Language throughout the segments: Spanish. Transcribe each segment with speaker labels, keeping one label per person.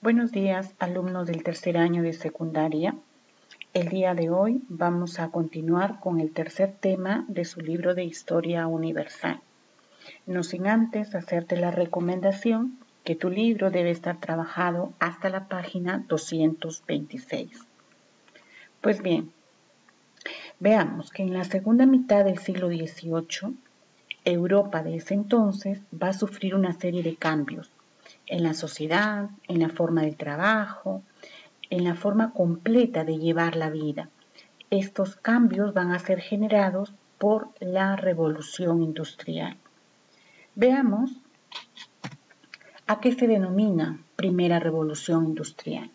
Speaker 1: Buenos días, alumnos del tercer año de secundaria. El día de hoy vamos a continuar con el tercer tema de su libro de Historia Universal. No sin antes hacerte la recomendación que tu libro debe estar trabajado hasta la página 226. Pues bien, veamos que en la segunda mitad del siglo XVIII, Europa de ese entonces va a sufrir una serie de cambios en la sociedad, en la forma de trabajo, en la forma completa de llevar la vida. Estos cambios van a ser generados por la revolución industrial. Veamos a qué se denomina primera revolución industrial.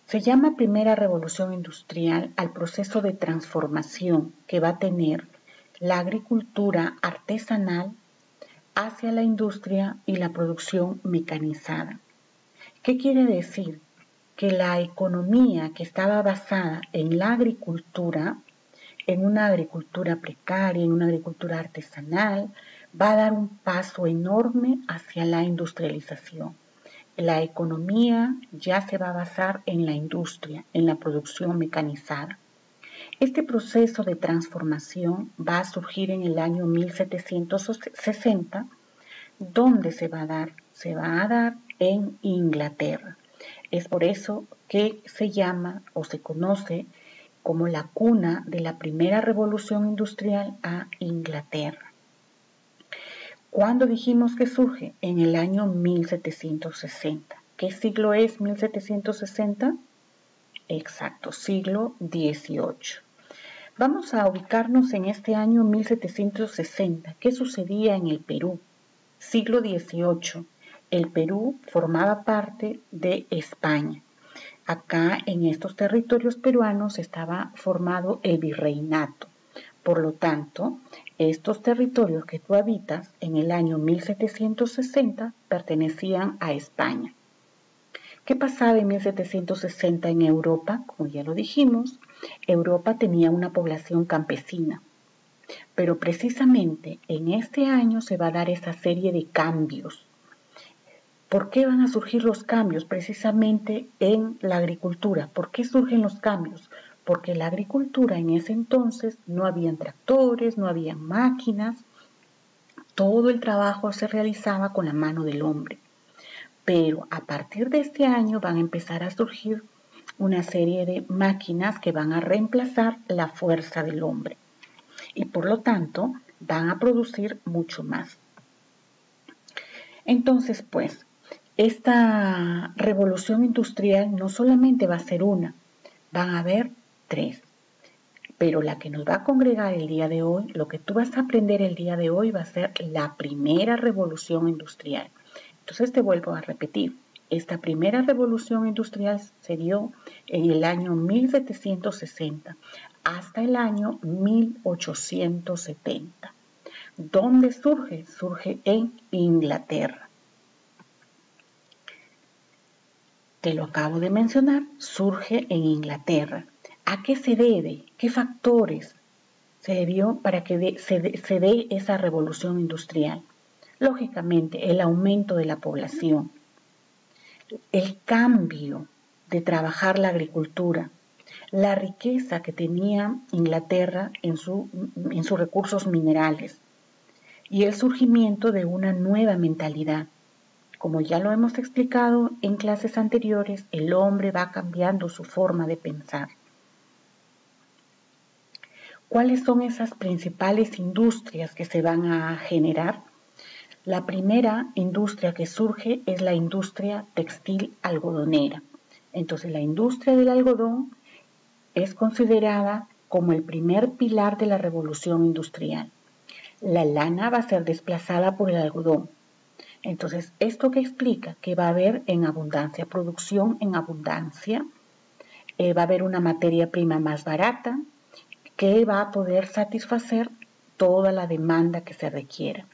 Speaker 1: Se llama primera revolución industrial al proceso de transformación que va a tener la agricultura artesanal hacia la industria y la producción mecanizada. ¿Qué quiere decir? Que la economía que estaba basada en la agricultura, en una agricultura precaria, en una agricultura artesanal, va a dar un paso enorme hacia la industrialización. La economía ya se va a basar en la industria, en la producción mecanizada. Este proceso de transformación va a surgir en el año 1760, ¿dónde se va a dar? Se va a dar en Inglaterra. Es por eso que se llama o se conoce como la cuna de la primera revolución industrial a Inglaterra. ¿Cuándo dijimos que surge? En el año 1760. ¿Qué siglo es 1760? Exacto, siglo XVIII. Vamos a ubicarnos en este año 1760. ¿Qué sucedía en el Perú? Siglo XVIII. El Perú formaba parte de España. Acá en estos territorios peruanos estaba formado el virreinato. Por lo tanto, estos territorios que tú habitas en el año 1760 pertenecían a España. ¿Qué pasaba en 1760 en Europa? Como ya lo dijimos, Europa tenía una población campesina. Pero precisamente en este año se va a dar esa serie de cambios. ¿Por qué van a surgir los cambios? Precisamente en la agricultura. ¿Por qué surgen los cambios? Porque la agricultura en ese entonces no habían tractores, no habían máquinas, todo el trabajo se realizaba con la mano del hombre. Pero a partir de este año van a empezar a surgir una serie de máquinas que van a reemplazar la fuerza del hombre y por lo tanto van a producir mucho más. Entonces, pues, esta revolución industrial no solamente va a ser una, van a haber tres. Pero la que nos va a congregar el día de hoy, lo que tú vas a aprender el día de hoy va a ser la primera revolución industrial. Entonces te vuelvo a repetir, esta primera revolución industrial se dio en el año 1760 hasta el año 1870. ¿Dónde surge? Surge en Inglaterra. Te lo acabo de mencionar, surge en Inglaterra. ¿A qué se debe? ¿Qué factores se debió para que se dé esa revolución industrial? Lógicamente, el aumento de la población, el cambio de trabajar la agricultura, la riqueza que tenía Inglaterra en sus recursos minerales y el surgimiento de una nueva mentalidad. Como ya lo hemos explicado en clases anteriores, el hombre va cambiando su forma de pensar. ¿Cuáles son esas principales industrias que se van a generar? La primera industria que surge es la industria textil algodonera. Entonces, la industria del algodón es considerada como el primer pilar de la revolución industrial. La lana va a ser desplazada por el algodón. Entonces, ¿esto qué explica? Que va a haber en abundancia, producción en abundancia, va a haber una materia prima más barata que va a poder satisfacer toda la demanda que se requiera.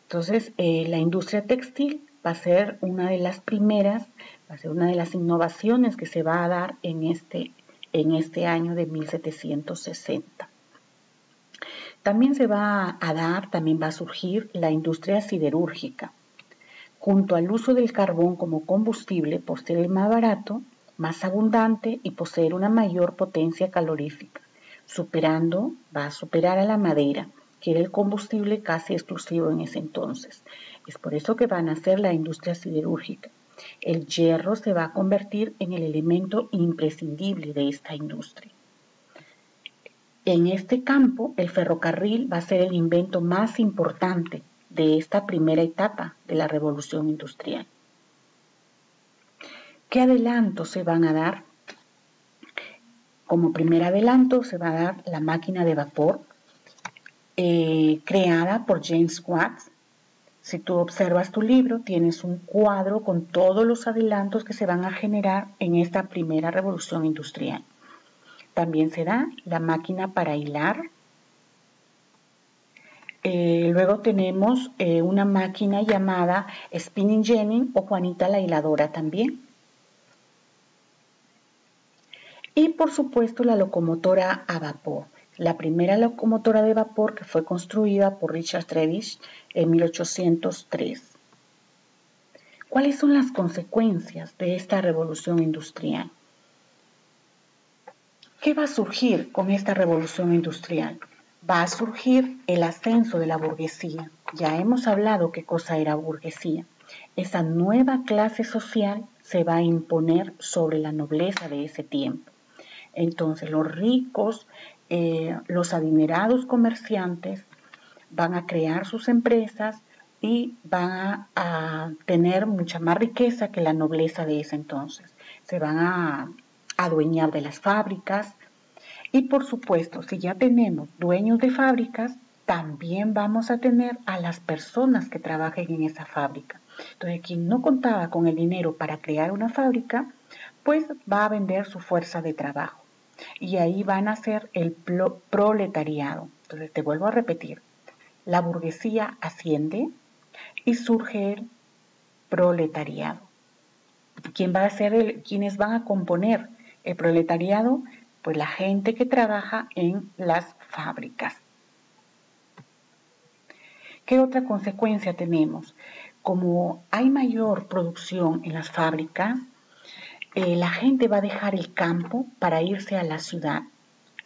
Speaker 1: Entonces, la industria textil va a ser una de las primeras, va a ser una de las innovaciones que se va a dar en este año de 1760. También va a surgir la industria siderúrgica. junto al uso del carbón como combustible por ser el más barato, más abundante y poseer una mayor potencia calorífica, va a superar a la madera, que era el combustible casi exclusivo en ese entonces. Es por eso que van a ser la industria siderúrgica. El hierro se va a convertir en el elemento imprescindible de esta industria. En este campo, el ferrocarril va a ser el invento más importante de esta primera etapa de la revolución industrial. ¿Qué adelantos se van a dar? Como primer adelanto se va a dar la máquina de vapor creada por James Watt. Si tú observas tu libro, tienes un cuadro con todos los adelantos que se van a generar en esta primera revolución industrial. También se da la máquina para hilar. Luego tenemos una máquina llamada Spinning Jenny o Juanita la hiladora también. Y por supuesto la locomotora a vapor. La primera locomotora de vapor que fue construida por Richard Trevithick en 1803. ¿Cuáles son las consecuencias de esta revolución industrial? ¿Qué va a surgir con esta revolución industrial? Va a surgir el ascenso de la burguesía. Ya hemos hablado qué cosa era burguesía. Esa nueva clase social se va a imponer sobre la nobleza de ese tiempo. Entonces los ricos, los adinerados comerciantes van a crear sus empresas y van a tener mucha más riqueza que la nobleza de ese entonces. Se van a adueñar de las fábricas y por supuesto, si ya tenemos dueños de fábricas, también vamos a tener a las personas que trabajen en esa fábrica. Entonces, quien no contaba con el dinero para crear una fábrica, pues va a vender su fuerza de trabajo. Y ahí van a ser el proletariado. Entonces, te vuelvo a repetir, la burguesía asciende y surge el proletariado. ¿Quiénes van a componer el proletariado? Pues la gente que trabaja en las fábricas. ¿Qué otra consecuencia tenemos? Como hay mayor producción en las fábricas, la gente va a dejar el campo para irse a la ciudad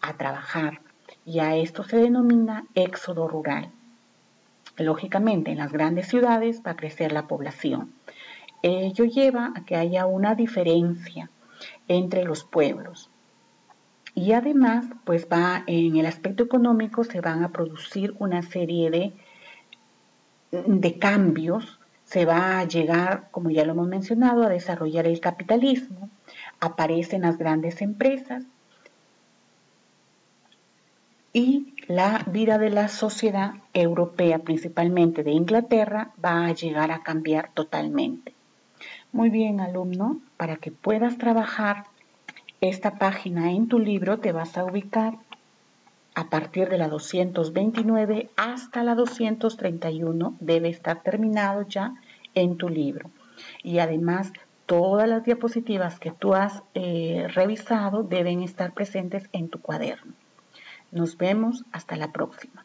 Speaker 1: a trabajar y a esto se denomina éxodo rural. Lógicamente, en las grandes ciudades va a crecer la población. Ello lleva a que haya una diferencia entre los pueblos. Y además, pues en el aspecto económico se van a producir una serie de cambios. Se va a llegar, como ya lo hemos mencionado, a desarrollar el capitalismo. Aparecen las grandes empresas y la vida de la sociedad europea, principalmente de Inglaterra, va a llegar a cambiar totalmente. Muy bien, alumno, para que puedas trabajar esta página en tu libro te vas a ubicar a partir de la 229 hasta la 231. Debe estar terminado ya en tu libro. Y además, todas las diapositivas que tú has revisado deben estar presentes en tu cuaderno. Nos vemos hasta la próxima.